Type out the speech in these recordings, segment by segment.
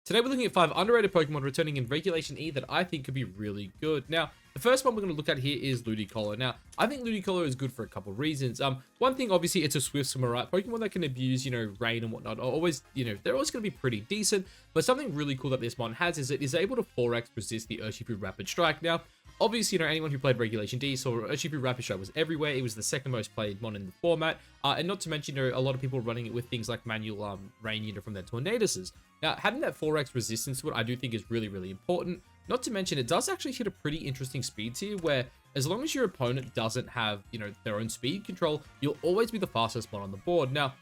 Today we're looking at 5 underrated Pokemon returning in Regulation E that I think could be really good. Now, the first one we're going to look at here is Ludicolo. Now, I think Ludicolo is good for a couple of reasons. One thing, obviously, it's a swift swimmer, right? Pokemon that can abuse, rain and whatnot are always, they're always going to be pretty decent. But something really cool that this mon has is it is able to 4x resist the Urshifu Rapid Strike. Now, obviously, anyone who played Regulation D saw Urshifu Rapid Strike was everywhere. It was the second most played mon in the format. And not to mention, a lot of people running it with things like manual rain, from their Tornadoses. Now, having that 4x resistance to it, I do think is really, really important. Not to mention, it does actually hit a pretty interesting speed tier where as long as your opponent doesn't have, their own speed control, you'll always be the fastest mon on the board. Now,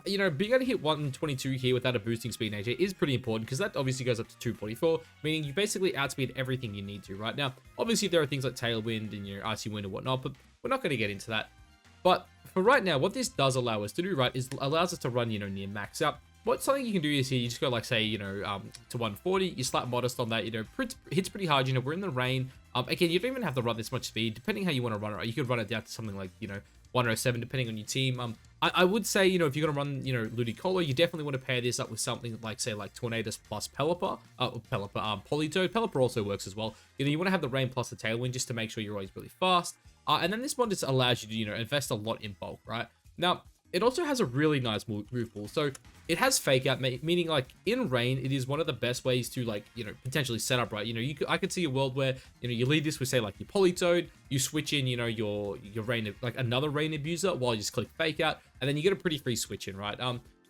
being able to hit 122 here without a boosting speed nature is pretty important because that obviously goes up to 244, meaning you basically outspeed everything you need to, right? Now, obviously there are things like Tailwind and your Icy Wind and whatnot, but we're not going to get into that. But for right now, what this does allow us to do, right, is allows us to run, near max out. Something you can do is here, you just go like, say, to 140, you slap Modest on that, hits pretty hard, we're in the rain. Again, you don't even have to run this much speed, depending how you want to run it, right? You could run it down to something like, 107, depending on your team. I would say, if you're going to run, Ludicolo, you definitely want to pair this up with something like, say, like Tornadus plus Pelipper, Politoed. Pelipper also works as well. You want to have the rain plus the Tailwind just to make sure you're always really fast. And then this one just allows you to, invest a lot in bulk, right? Now, it also has a really nice move pool. So it has Fake Out, meaning like in rain, it is one of the best ways to like, potentially set up, right? I could see a world where, you lead this with say like your Politoed, you switch in, your rain, like another rain abuser while you just click Fake Out, and then you get a pretty free switch in, right?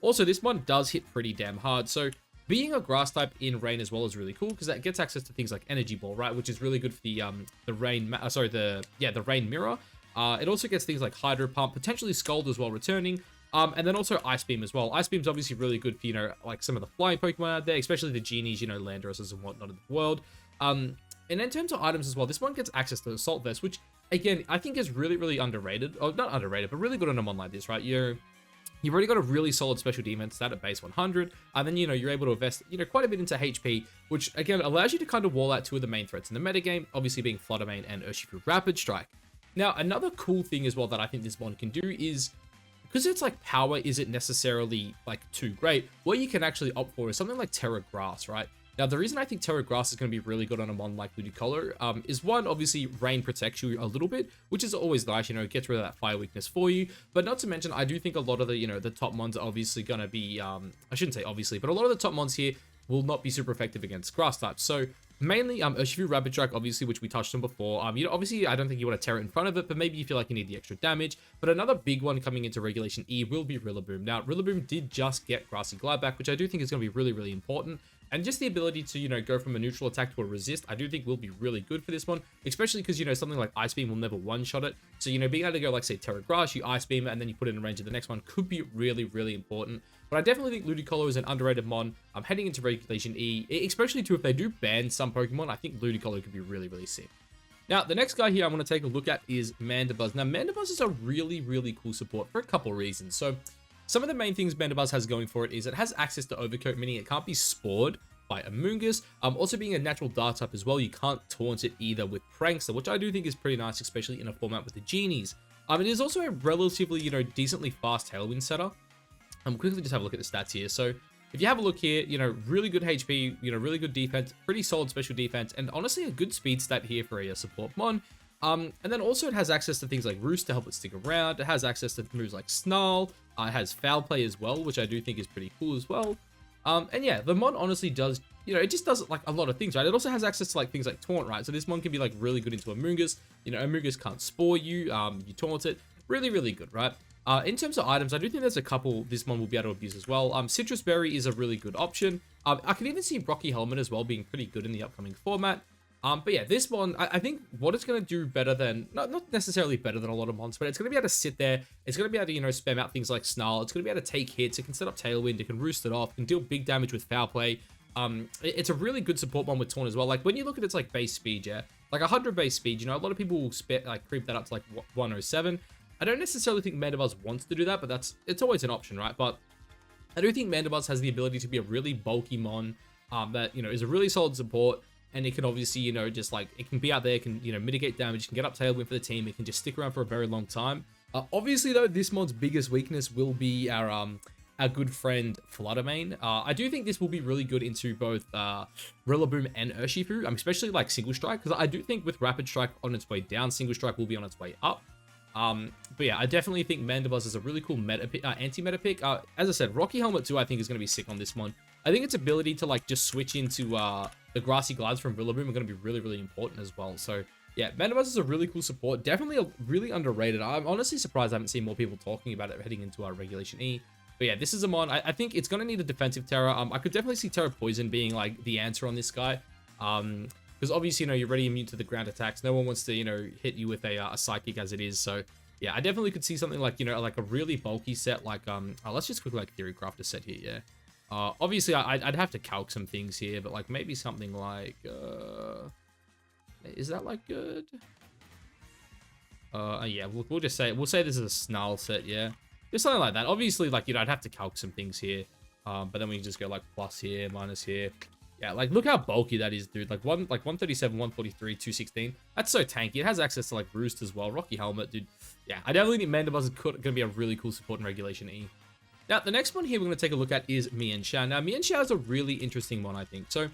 Also this one does hit pretty damn hard. So being a grass type in rain as well is really cool because that gets access to things like Energy Ball, right? Which is really good for the rain, the rain mirror. It also gets things like Hydro Pump, potentially Scald as well returning, and then also Ice Beam as well. Ice Beam's obviously really good for, like some of the flying Pokemon out there, especially the Genies, Landorus's and whatnot in the world. And in terms of items as well, this one gets access to Assault Vest, which, again, I think is really, really underrated. Or not underrated, but really good on a mon like this, right? You've already got a really solid special defense stat at base 100, and then, you're able to invest, quite a bit into HP, which, again, allows you to kind of wall out two of the main threats in the metagame, obviously being Flutter Mane and Urshifu Rapid Strike. Now, another cool thing as well that I think this mon can do is, because it's like power isn't necessarily like too great, what you can actually opt for is something like Terra Grass, right? Now, the reason I think Terra Grass is going to be really good on a mon like Ludicolo is one, obviously, rain protects you a little bit, which is always nice, it gets rid of that fire weakness for you. But not to mention, I do think a lot of the, the top mons are obviously going to be, I shouldn't say obviously, but a lot of the top mons here will not be super effective against grass types. So mainly Urshifu Rapid Strike, obviously, which we touched on before. Obviously, I don't think you want to tear it in front of it, but maybe you feel like you need the extra damage. But another big one coming into Regulation E will be Rillaboom. Now, Rillaboom did just get Grassy Glide back, which I do think is going to be really, really important. And just the ability to, go from a neutral attack to a resist, I do think will be really good for this one, especially because, something like Ice Beam will never one-shot it. So, being able to go, like, say, Terra Grass, you Ice Beam it, and then you put it in range of the next one could be really, really important. But I definitely think Ludicolo is an underrated mon. I'm heading into Regulation E, especially too if they do ban some Pokemon. I think Ludicolo could be really, really sick. Now, the next guy here I want to take a look at is Mandibuzz. Now, Mandibuzz is a really, really cool support for a couple reasons. So, some of the main things Mandibuzz has going for it is it has access to Overcoat, meaning it can't be spored by Amoonguss. Also being a natural Dark type as well, you can't taunt it either with Prankster, which I do think is pretty nice, especially in a format with the Genies. It is also a relatively, decently fast Tailwind setter. Quickly just have a look at the stats here. So if you have a look here, really good HP, really good defense, pretty solid special defense, and honestly a good speed stat here for a support mon. And then also it has access to things like Roost to help it stick around. It has access to moves like Snarl. It has Foul Play as well, which I do think is pretty cool as well. And yeah, the mon honestly does, it just does like a lot of things, right? It also has access to like things like Taunt, right? So this mon can be like really good into Amoonguss. Amoonguss can't spore you, you taunt it. Really, really good, right? In terms of items, I do think there's a couple this mon will be able to abuse as well. Citrus Berry is a really good option. I can even see Rocky Helmet as well being pretty good in the upcoming format. But yeah, this one, I think what it's going to do better than, not necessarily better than a lot of mons, but it's going to be able to sit there. It's going to be able to, spam out things like Snarl. It's going to be able to take hits. It can set up Tailwind. It can roost it off. Can deal big damage with Foul Play. It's a really good support one with Taunt as well. Like when you look at its like base speed, yeah, like 100 base speed, a lot of people will creep that up to like 107. I don't necessarily think Mandibuzz wants to do that, but it's always an option, right? But I do think Mandibuzz has the ability to be a really bulky mon that, is a really solid support. And it can obviously, just like, it can be out there, it can, mitigate damage, it can get up Tailwind for the team, it can just stick around for a very long time. Obviously, though, this mon's biggest weakness will be our our good friend Fluttermane. I do think this will be really good into both Rillaboom and Urshifu, especially like Single Strike, because I do think with Rapid Strike on its way down, Single Strike will be on its way up. But yeah, I definitely think Mandibuzz is a really cool anti-meta pick. As I said, Rocky Helmet 2 I think is going to be sick on this one. I think its ability to like just switch into the Grassy Glides from Rillaboom are going to be really, really important as well. So yeah, Mandibuzz is a really cool support. Definitely really underrated. I'm honestly surprised I haven't seen more people talking about it heading into our Regulation E. But yeah, this is a mon. I think it's going to need a defensive Terra. I could definitely see Terra Poison being like the answer on this guy. Because obviously, you're already immune to the ground attacks. No one wants to, hit you with a Psychic as it is. So yeah, I definitely could see something like, like a really bulky set like, let's just quickly like Theory Crafter set here, yeah. Obviously, I'd have to calc some things here, but like maybe something like, is that like good? Yeah, we'll just say, this is a Snarl set, yeah. Just something like that. Obviously, like, I'd have to calc some things here. But then we can just go like plus here, minus here. Yeah, like look how bulky that is, dude. Like 137, 143, 216. That's so tanky. It has access to like Roost as well. Rocky Helmet, dude. Yeah, I definitely think Mandibuzz is going to be a really cool support in Regulation E. Now, the next one here we're going to take a look at is Shan. Now, Shan is a really interesting mon, I think. So,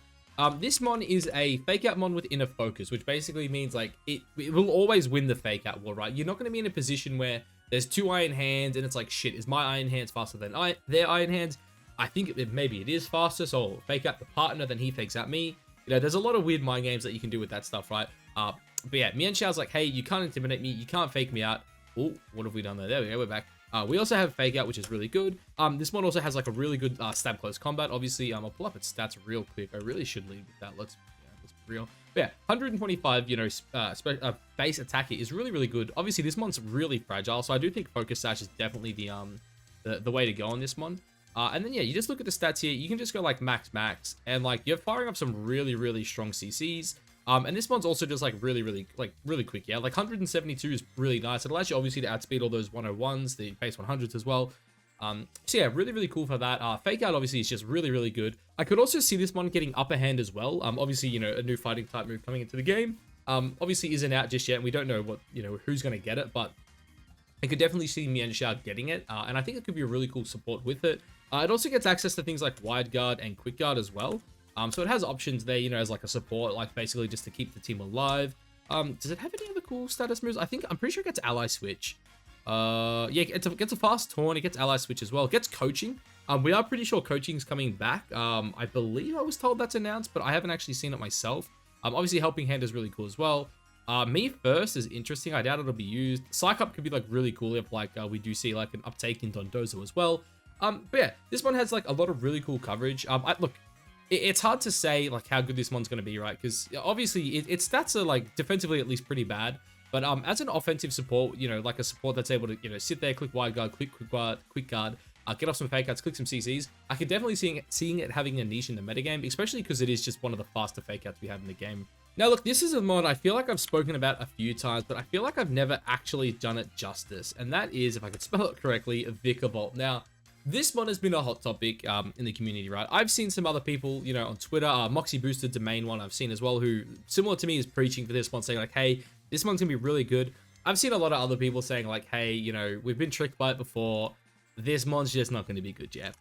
this mon is a fake out mon with inner focus, which basically means like it will always win the fake out war, right? You're not going to be in a position where there's two Iron Hands and it's like, shit, is my Iron Hands faster than their Iron Hands? I think maybe it is faster, so I'll fake out the partner, then he fakes out me. There's a lot of weird mind games that you can do with that stuff, right? But yeah, Shan's like, hey, you can't intimidate me, you can't fake me out. Oh, what have we done there? There we go, we're back. We also have Fake Out, which is really good. This one also has like a really good stab close combat. Obviously, I'll pull up its stats real quick. I really should lead with that. Let's be real. But yeah, 125, base attack is really, really good. Obviously, this mon's really fragile, so I do think Focus Sash is definitely the way to go on this one. And then yeah, you just look at the stats here. You can just go like max, and like you're firing up some really, really strong CCs. And this one's also just like really quick, yeah. Like 172 is really nice. It allows you obviously to outspeed all those 101s, the base 100s as well. So yeah, really cool for that. Fake Out obviously is just really good. I could also see this one getting upper hand as well. Obviously, a new fighting type move coming into the game. Obviously isn't out just yet, and we don't know what, who's gonna get it, but I could definitely see Mienshao getting it, and I think it could be a really cool support with it. It also gets access to things like Wide Guard and Quick Guard as well. So it has options there, as like a support, like basically just to keep the team alive. Does it have any other cool status moves? I'm pretty sure it gets Ally Switch. Yeah, it gets a fast taunt, it gets Ally Switch as well. It gets Coaching. We are pretty sure Coaching's coming back. I believe I was told that's announced, but I haven't actually seen it myself. Obviously Helping Hand is really cool as well. Me First is interesting. I doubt it'll be used. Psych Up could be like really cool if like we do see like an uptake in Dondozo as well. But yeah, this one has like a lot of really cool coverage. Look, it's hard to say like how good this one's going to be, right? Because obviously its stats are like defensively at least pretty bad. But as an offensive support, like a support that's able to sit there, click Wide Guard, quick guard, get off some fake outs, click some CCs. I could definitely seeing it having a niche in the metagame, especially because it is just one of the faster fake outs we have in the game. Now look, this is a mod I feel like I've spoken about a few times, but I feel like I've never actually done it justice. And that is, if I could spell it correctly, Avicable. Now, this mod has been a hot topic in the community, right? I've seen some other people, on Twitter, Moxie Boosted Domain one I've seen as well, who, similar to me, is preaching for this one, saying like, hey, this one's gonna be really good. I've seen a lot of other people saying like, hey, we've been tricked by it before. This mod's just not gonna be good yet.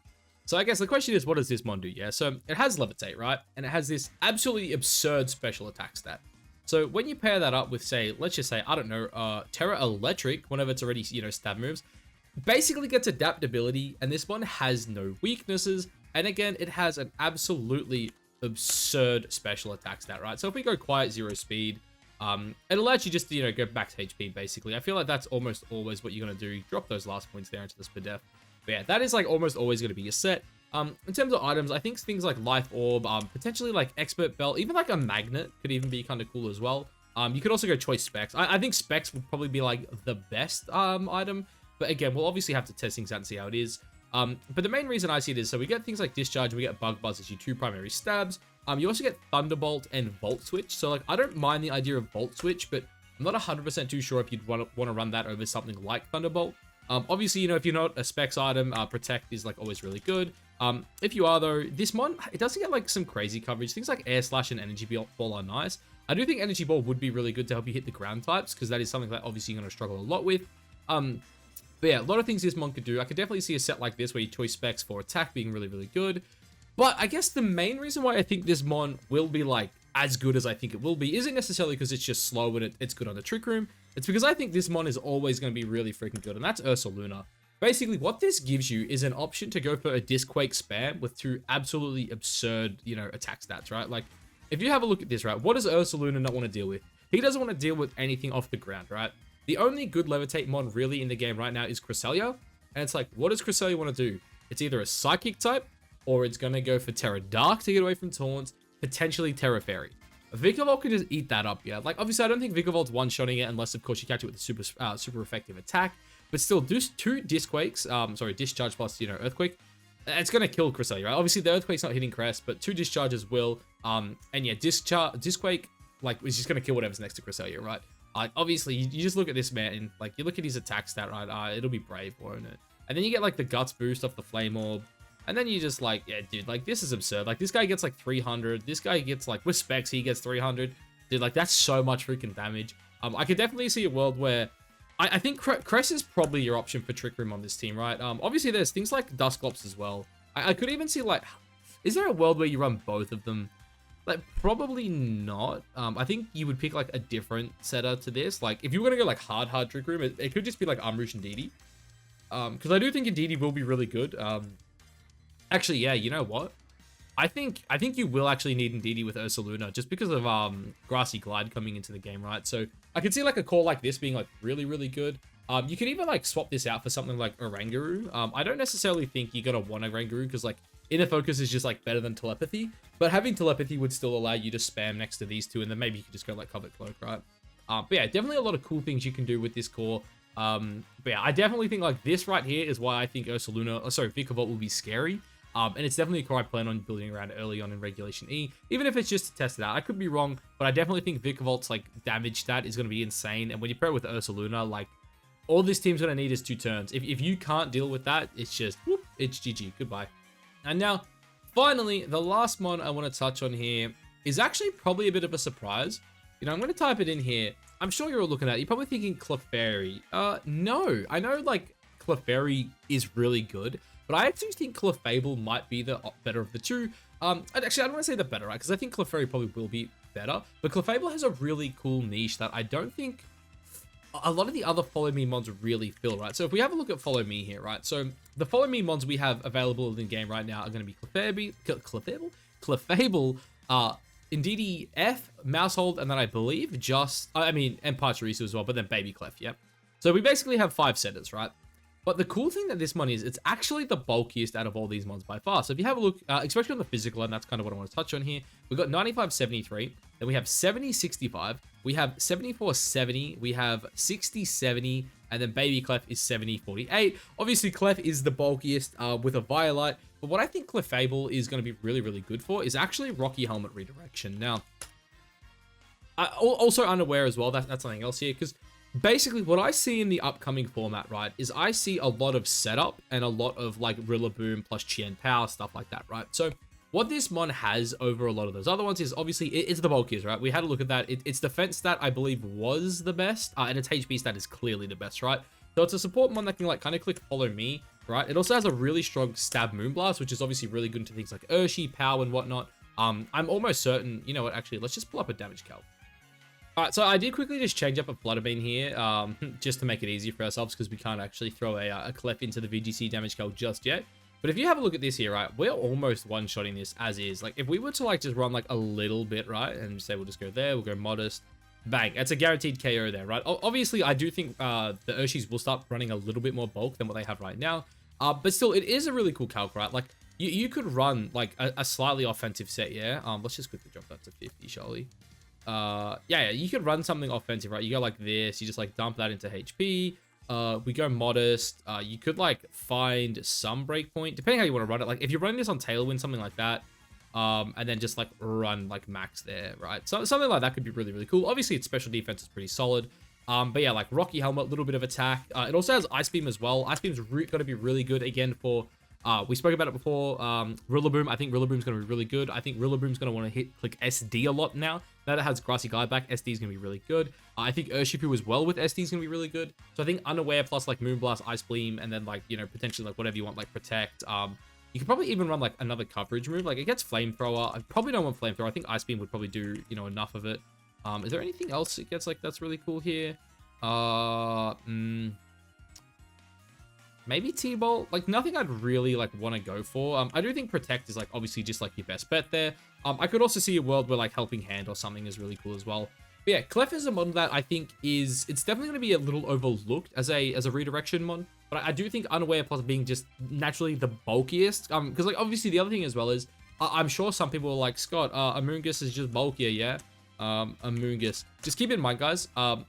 So I guess the question is, what does this mod do? Yeah, so it has Levitate, right? And it has this absolutely absurd special attack stat. So when you pair that up with, say, let's just say, I don't know, Terra Electric, whenever it's already, stab moves, basically gets adaptability, and this one has no weaknesses. And again, it has an absolutely absurd special attack stat, right? So if we go Quiet 0 speed, it allows you just to, go back to HP, basically. I feel like that's almost always what you're going to do. Drop those last points there into the Spadef. But yeah, that is like almost always going to be your set. In terms of items, I think things like Life Orb, potentially like Expert Belt, even like a Magnet could even be kind of cool as well. You could also go Choice Specs. I think Specs would probably be like the best item. But again, we'll obviously have to test things out and see how it is. But the main reason I see it is, so we get things like Discharge, we get Bug Buzz as your two primary stabs. You also get Thunderbolt and Volt Switch. So like, I don't mind the idea of Volt Switch, but I'm not 100% too sure if you'd want to run that over something like Thunderbolt. Obviously, if you're not a Specs item, Protect is like always really good. If you are though, this one, it doesn't get like some crazy coverage. Things like Air Slash and Energy Ball are nice. I do think Energy Ball would be really good to help you hit the ground types, because that is something that obviously you're going to struggle a lot with. But yeah, a lot of things this mon could do. I could definitely see a set like this where you choice specs for attack being really, really good. But I guess the main reason why I think this mon will be like as good as I think it will be isn't necessarily because it's just slow and it's good on the Trick Room. It's because I think this mon is always going to be really freaking good, and that's Ursa Luna. Basically, what this gives you is an option to go for a Disquake spam with 2 absolutely absurd, you know, attack stats, right? Like, if you have a look at this, right, what does Ursa Luna not want to deal with? He doesn't want to deal with anything off the ground, right? The only good Levitate mon really in the game right now is Cresselia, and it's like, what does Cresselia want to do? It's either a Psychic type, or it's going to go for Terra Dark to get away from taunts, potentially Terra Fairy. Vicavolt can just eat that up, yeah. Like, obviously, I don't think Vicavolt's one-shotting it unless, of course, you catch it with a super effective attack. But still, 2 Disquakes, Discharge plus, you know, Earthquake, it's going to kill Cresselia, right? Obviously, the Earthquake's not hitting Crest, but 2 Discharges will. And yeah, Disquake, like, is just going to kill whatever's next to Cresselia, right? Obviously, you just look at this man, and, like, you look at his attack stat, right? It'll be Brave, won't it? And then you get, like, the Guts boost off the Flame Orb. And then you just, like, yeah, dude, like, this is absurd. Like, this guy gets, like, 300. This guy gets, like, with specs, he gets 300. Dude, like, that's so much freaking damage. I could definitely see a world where I think Crest is probably your option for Trick Room on this team, right? Obviously, there's things like Dusclops as well. I could even see, like, is there a world where you run both of them? Like, probably not. I think you would pick, like, a different setter to this. Like, if you were going to go, like, hard Trick Room, it could just be, like, Umbreach and Didi. Because I do think Indeedee will be really good. Actually, yeah, you know what? I think you will actually need Indeedee with Ursa Luna just because of Grassy Glide coming into the game, right? So I could see like a call like this being like really, really good. You could even like swap this out for something like Oranguru. I don't necessarily think you're gonna want Oranguru because like Inner Focus is just like better than Telepathy, but having Telepathy would still allow you to spam next to these two, and then maybe you could just go like Covet Cloak, right? But yeah, definitely a lot of cool things you can do with this core. But yeah, I definitely think like this right here is why I think Vicavolt will be scary. And it's definitely a core I plan on building around early on in Regulation E, even if it's just to test it out. I could be wrong, but I definitely think Vicavolt's like damage stat is going to be insane. And when you pair it with Ursa Luna, like all this team's going to need is 2 turns. If you can't deal with that, it's just, whoop, it's GG, goodbye. And now, finally, the last mon I want to touch on here is actually probably a bit of a surprise. You know, I'm going to type it in here. I'm sure you're all looking at it. You're probably thinking Clefairy. No, I know like Clefairy is really good, but I actually think Clefable might be the better of the two. Actually, I don't want to say the better, right? Because I think Clefairy probably will be better. But Clefable has a really cool niche that I don't think a lot of the other Follow Me mons really fill, right? So if we have a look at Follow Me here, right? So the Follow Me mons we have available in the game right now are going to be Clefable, Indeedee F, Mousehold, and then I believe and Pachirisu as well, but then Baby Clef, yep. So we basically have 5 setters, right? But the cool thing that this mon is, it's actually the bulkiest out of all these mons by far. So if you have a look, especially on the physical, and that's kind of what I want to touch on here, we've got 95-73, then we have 70-65, we have 74-70, we have 60-70, and then Baby Clef is 70-48. Obviously, Clef is the bulkiest with a Violite, but what I think Clefable is going to be really, really good for is actually Rocky Helmet Redirection. Now, also unaware as well, that's something else here, because basically, what I see in the upcoming format, right, is I see a lot of setup and a lot of, like, Rillaboom plus Chien Power, stuff like that, right? So, what this mon has over a lot of those other ones is, obviously, it's the bulkiest, right? We had a look at that. Its defense stat, I believe, was the best, and its HP stat is clearly the best, right? So, it's a support mon that can, like, kind of click Follow Me, right? It also has a really strong Stab Moonblast, which is obviously really good into things like Urshi, Power, and whatnot. I'm almost certain, you know what, actually, let's just pull up a damage calc. Alright, so I did quickly just change up a Flutterbean here, just to make it easier for ourselves, because we can't actually throw a Clef into the VGC damage calc just yet. But if you have a look at this here, right, we're almost one-shotting this as is. Like, if we were to, like, just run, like, a little bit, right, and say we'll just go there, we'll go Modest, bang, that's a guaranteed KO there, right? Obviously, I do think the Urshis will start running a little bit more bulk than what they have right now, but still, it is a really cool calc, right? Like, you could run, like, a slightly offensive set, yeah? Let's just quickly drop that to 50, shall we? Yeah, you could run something offensive, right? You go like this, you just like dump that into HP. We go Modest. You could like find some breakpoint, depending how you want to run it. Like if you're running this on Tailwind, something like that, and then just like run like max there, right? So something like that could be really, really cool. Obviously, its special defense is pretty solid. But yeah, like Rocky Helmet, a little bit of attack. It also has Ice Beam as well. Ice Beam's got to be really good again for We spoke about it before. Rillaboom, I think Rillaboom's going to be really good. I think Rillaboom's going to want to click SD a lot now. Now that it has Grassy Guide back, SD is going to be really good. I think Urshifu as well with SD is going to be really good. So I think Unaware plus like Moonblast, Ice Beam, and then like, you know, potentially like whatever you want, like Protect. You can probably even run like another coverage move. Like it gets Flamethrower. I probably don't want Flamethrower. I think Ice Beam would probably do, you know, enough of it. Is there anything else it gets like that's really cool here? Maybe T-Bolt. Like nothing I'd really like want to go for. I do think Protect is like obviously just like your best bet there. I could also see a world where like Helping Hand or something is really cool as well. But yeah, Clef is a mod that I think it's definitely going to be a little overlooked as a redirection mod. But I do think Unaware plus being just naturally the bulkiest. Because like obviously the other thing as well is I'm sure some people are like, Scott, Amoonguss is just bulkier, yeah? Amoonguss. Just keep in mind, guys,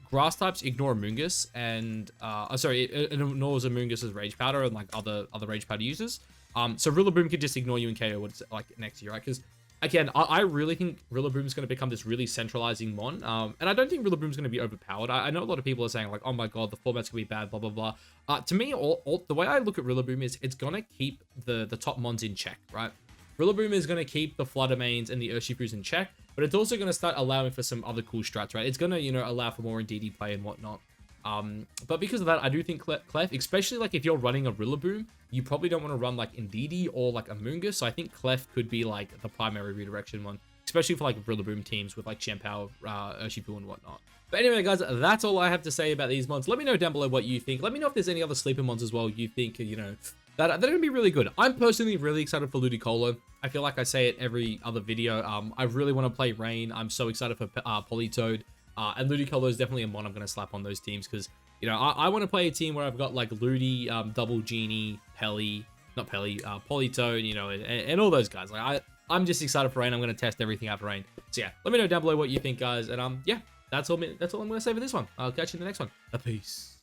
grass types ignore Amoonguss, and it ignores Amoonguss's Rage Powder and like other Rage Powder users. So Rillaboom could just ignore you and KO what's like next to you, right? Because again, I really think Rillaboom is going to become this really centralizing mon, and I don't think Rillaboom is going to be overpowered. I know a lot of people are saying like, oh my god, the format's going to be bad, blah blah blah. To me, the way I look at Rillaboom is it's going to keep the top mons in check, right? Rillaboom is going to keep the Flutter Mains and the Urshifus in check, but it's also going to start allowing for some other cool strats, right? It's going to, you know, allow for more in DD play and whatnot. But because of that, I do think Clef, especially like if you're running a Rillaboom, you probably don't want to run like Indeedee or like Amoonguss. So I think Clef could be like the primary redirection one, especially for like Rillaboom teams with like Champower, Urshifu and whatnot. But anyway, guys, that's all I have to say about these mods. Let me know down below what you think. Let me know if there's any other sleeper mods as well you think, you know, that are going to be really good. I'm personally really excited for Ludicolo. I feel like I say it every other video. I really want to play Rain. I'm so excited for Politoed. And Ludicolo is definitely a mod I'm going to slap on those teams because, you know, I want to play a team where I've got like Ludi, Double Genie, Politoed, you know, and all those guys. Like I'm just excited for Rain. I'm going to test everything out for Rain. So yeah, let me know down below what you think, guys. And yeah, that's all I'm going to say for this one. I'll catch you in the next one. Peace.